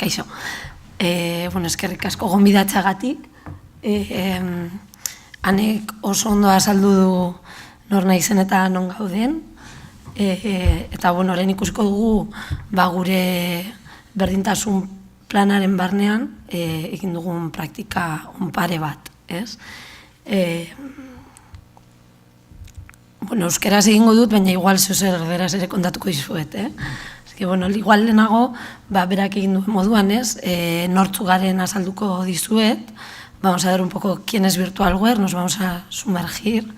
Kaixo. Eskerrik asko gonbidatzeagatik. Hanek oso ondo azaldu du nor naizen eta non gauden. Eta orain ikusiko dugu gure berdintasun planaren barnean egin dugun praktika onpare bat, ez? Euskeraz egingo dut, baina igual zer erderaz ere kontatuko dizuet, igual lehenago, berak egin duen moduan, ez? Nortzu garen azalduko dizuet, vamos a ver un poco quién es Virtualware, nos vamos a sumergir,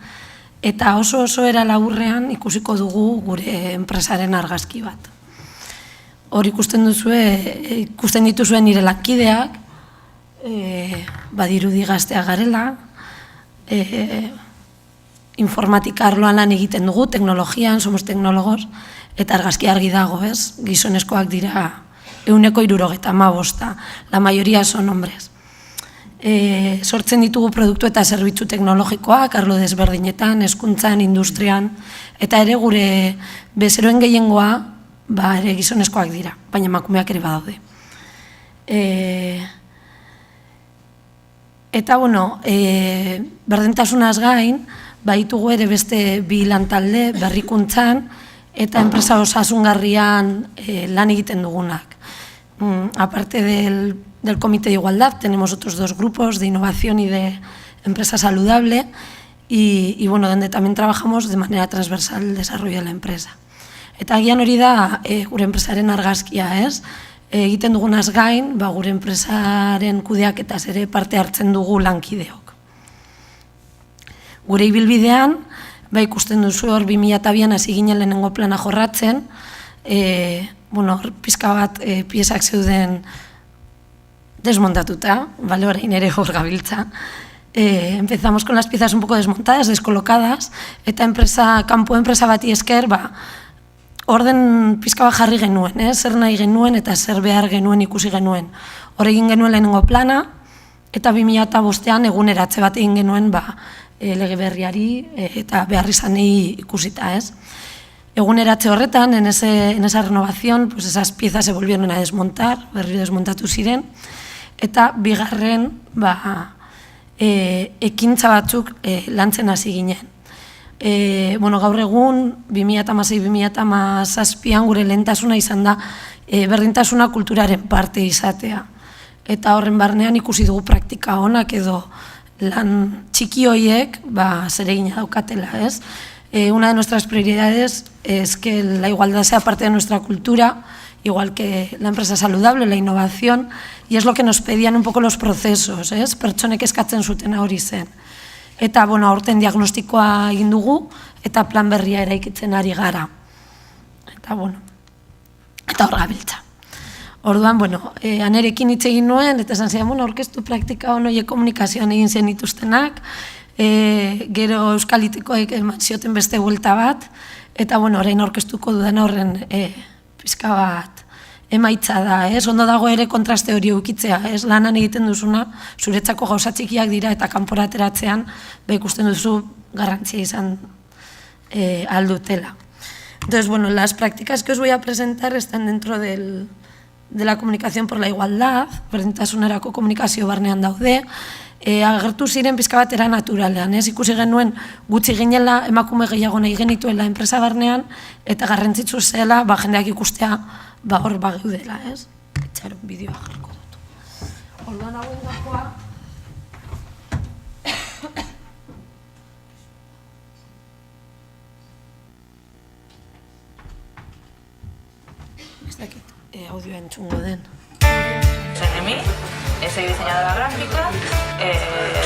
eta oso era laburrean ikusiko dugu gure enpresaren argazki bat. Hor ikusten dituzuen nire lankideak, badirudi gazteak garela, informatika arloan lan egiten dugu, teknologian, somos teknologos, eta argazki argi dago, ez? Gizonezkoak dira 175, la mayoría son hombres. Sortzen ditugu produktu eta zerbitzu teknologikoak, arlo desberdinetan, hezkuntzan, industrian, eta ere gure bezeroen gehiengoa, ere gizonezkoak dira, baina emakumeak ere badaude. Eta, berdintasunaz gain, baitugu ere beste bi lantalde berrikuntzan eta enpresa osasungarrian lan egiten dugunak. Aparte del Comité de Igualdad, tenemos otros dos grupos de innovación y de empresa saludable y donde también trabajamos de manera transversal el desarrollo de la empresa. Eta agian hori da gure enpresaren argazkia, ez? Egiten dugunaz gain, gure enpresaren kudeaketaz ere parte hartzen dugu lankideok. Gure ibilbidean, ikusten duzu hor 2002an hasi ginen lehenengo plana jorratzen, pizka bat piezak zeuden desmontatuta, orain ere hor gabiltza. Empezamos con las piezas un poco desmontadas, descolocadas, eta kanpo enpresa bati esker, orden pizka bat jarri genuen, zer nahi genuen eta zer behar genuen ikusi genuen. Hor egin genuen lehenengo plana, eta 2005an eguneratze bat egin genuen lege berriari eta behar izanei ikusita, ez? Eguneratze horretan, en esa renovación, esas piezas se volvieron a desmontar, berriro desmontatu ziren, eta bigarren ekintza batzuk lantzen hasi ginen. Gaur egun, 2016-2017an gure lehentasuna izan da berdintasuna kulturaren parte izatea. Eta horren barnean ikusi dugu praktika onak edo lan txiki horiek zeregina daukatela, ez? Una de nuestras prioridades es que la igualdad sea parte de nuestra cultura, igual que la empresa saludable, la innovación, y es lo que nos pedían un poco los procesos, ez? Pertsonek eskatzen zuten hori zen. Eta, aurten diagnostikoa egin dugu, eta plan berria eraikitzen ari gara. Eta hor gabiltza. Orduan, anerekin hitz egin nuen, eta esan zidan, orkestu praktika honoiek komunikazioan egin zen dituztenak, gero Euskalitekoek eman zioten beste buelta bat, eta orain orkestuko dudan horren pizka bat emaitza da, ondo dago ere kontraste hori eukitzea, lanan egiten duzuna, zuretzako gauza txikiak dira eta kanpora ateratzean, ikusten duzu garrantzia izan aldutela. Entonces, las prácticas que os voy a presentar están dentro de la comunicación por la igualdad, berdintasunerako komunikazio barnean daude, agertu ziren pizka batera naturalean, ikusi genuen gutxi ginela emakume gehiago nahi genituela enpresa barnean, eta garrantzitsu zela jendeak ikustea hor bageudela, ez? Itxaron bideoa jarko dut. Orduan hauen dagoa... Ez dakit, audioa entzungo den. Soy Remy, soy diseñadora gráfica,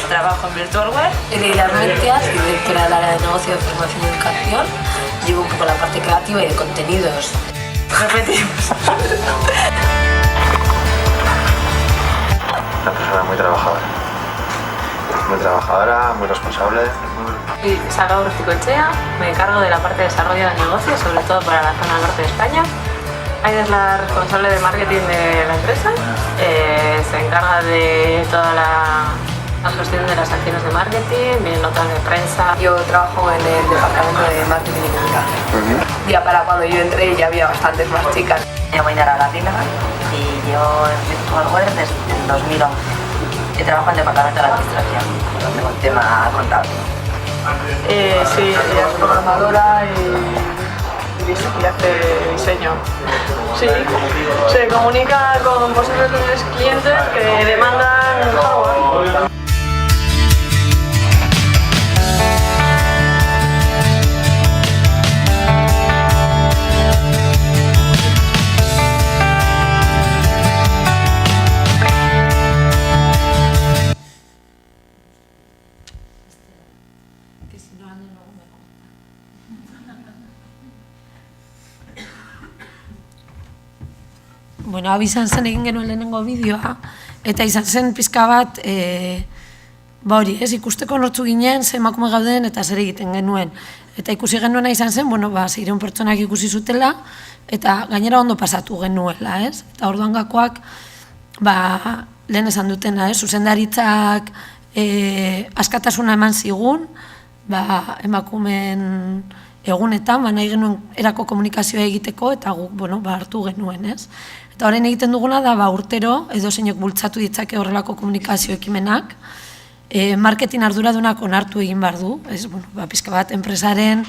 trabajo en Virtualware. Soy Leila Armentia, soy directora del área de negocio de formación y educación. Llevo un poco la parte creativa y de contenidos. Repetimos. Una persona muy trabajadora, muy responsable. Soy Salvador Urticoechea, me encargo de la parte de desarrollo del negocio, sobre todo para la zona norte de España. Aida es la responsable de marketing de la empresa, se encarga de toda la gestión de las acciones de marketing, de notas de prensa. Yo trabajo en el departamento de marketing y comunicación. Ya para cuando yo entré ya había bastantes más chicas. Me llamo Inara Latina y yo empiezo al web desde el 2011 y trabajo en el departamento de la administración, no tengo el tema contable. Sí, ella es programadora y hace diseño. Sí, se comunica con posibles clientes que demandan hardware. Bueno, hau izan zen egin genuen lehenengo bideoa, eta izan zen pizka bat, hori, ikusteko nortzu ginen, ze emakume gauden eta zer egiten genuen. Eta ikusi genuena izan zen, 600 pertsonak ikusi zutela, eta gainera ondo pasatu genuela, ez? Eta orduan gakoak, lehen esan dutena, zuzendaritzak askatasuna eman zigun, emakumeen egunetan, nahi genuen erako komunikazioa egiteko, eta guk, hartu genuen, ez? Eta horrein egiten duguna da, urtero, edo zeinek bultzatu ditzake horrelako komunikazio ekimenak, marketing arduradunak onartu egin behar du, pizka bat enpresaren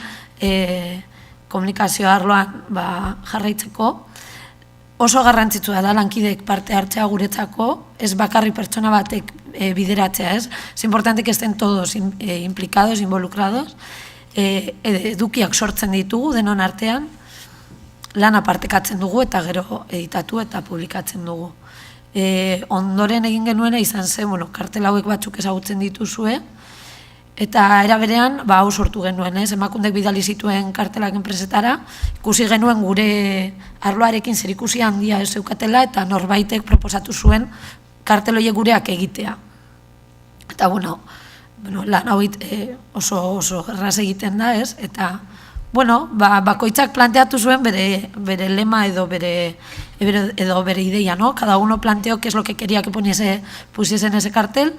komunikazio arloan jarraitzeko. Oso garrantzitsua da lankideek parte hartzea guretzako, ez bakarri pertsona batek bideratzea, ez? Es importante que estén todos implicados, involucrados, edukiak sortzen ditugu denon artean, lan apartekatzen dugu eta gero editatu eta publikatzen dugu. Ondoren egin genuena izan zen, kartel hauek batzuk ezagutzen dituzue, eta era berean, hau sortu genuen, emakundek bidali zituen kartelak enpresetara, ikusi genuen gure arloarekin zerikusi handia ez zeukatela, eta norbaitek proposatu zuen kartel horiek gureak egitea. Eta, lan hau oso erraz egiten da, ez? Eta, bakoitzak planteatu zuen bere lema edo bere ideia, ¿no? Cada uno planteó qué es lo que quería que pusiese en ese cartel,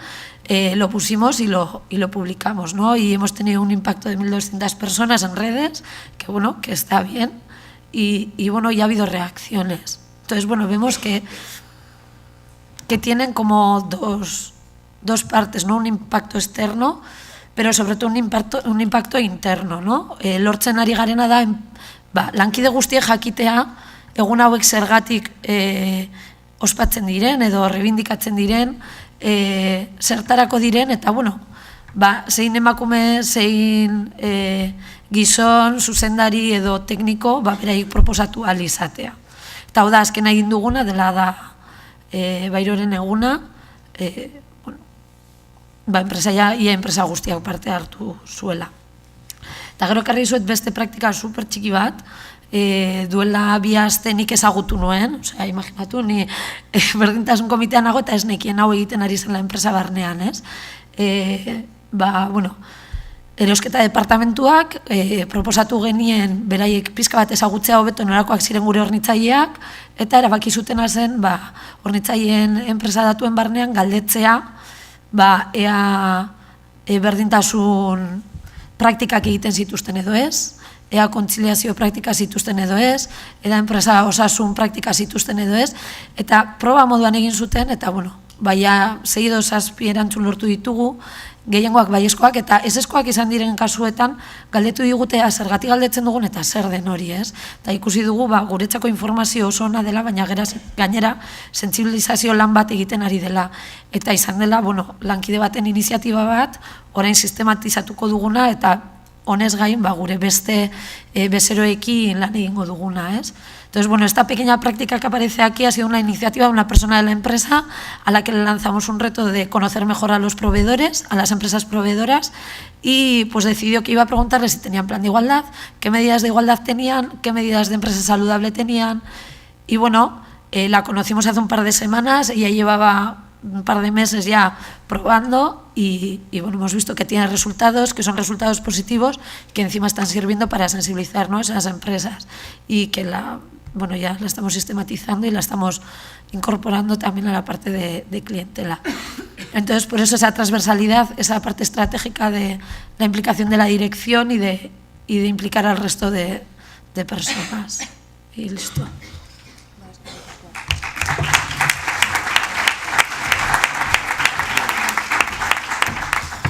lo pusimos y lo publicamos, ¿no? Y hemos tenido un impacto de 1.200 personas en redes, que está bien, y ya ha habido reacciones. Entonces, vemos que tienen como dos partes, ¿no? Un impacto externo, pero sobre todo un impacto interno, ¿no? Lortzen ari garena da, lankide guztiek jakitea, egun hauek zergatik ospatzen diren, edo rebindikatzen diren, zertarako diren, eta, zein emakume, zein gizon, zuzendari edo tekniko, beraik proposatu ahal izatea. Eta hau da, azken egin duguna, dela da Bairoren eguna, ia enpresa guztiak parte hartu zuela. Eta gero ekarri zuet beste praktika super txiki bat, duela 2 aste nik ezagutu nuen, imaginatu, ni berdintasun komitean nago eta ez nekien hau egiten ari zen la enpresa barnean, ez? Erosketa departamentuak proposatu genien beraiek pizka bat ezagutzea hobeto norakoak ziren gure hornitzaileak, eta erabaki zutena zen hornitzaileen enpresa datuen barnean galdetzea ea berdintasun praktikak egiten zituzten edo ez, ea kontziliazio praktika zituzten edo ez, eda enpresa osasun praktika zituzten edo ez, eta proba moduan egin zuten, eta 6 edo 7 erantzun lortu ditugu, gehiengoak baiezkoak, eta ezeskoak izan diren kasuetan, galdetu digutea zergatik galdetzen dugun, eta zer den hori, ez? Eta ikusi dugu, guretzako informazio oso ona dela, baina gainera, sentsibilizazio lan bat egiten ari dela. Eta izan dela, lankide baten iniziatiba bat, orain sistematizatuko duguna, eta honez gain, gure beste bezeroekin lan egingo duguna, ez? Entonces, esta pequeña práctica que aparece aquí ha sido una iniciativa de una persona de la empresa a la que le lanzamos un reto de conocer mejor a los proveedores, a las empresas proveedoras, y pues decidió que iba a preguntarles si tenían plan de igualdad, qué medidas de igualdad tenían, qué medidas de empresa saludable tenían, y la conocimos hace un par de semanas, ella llevaba un par de meses ya probando y hemos visto que tiene resultados, que son resultados positivos, que encima están sirviendo para sensibilizarnos a las empresas y que ya la estamos sistematizando y la estamos incorporando también a la parte de clientela. Entonces, por eso esa transversalidad, esa parte estratégica de la implicación de la dirección y de implicar al resto de personas. Y listo.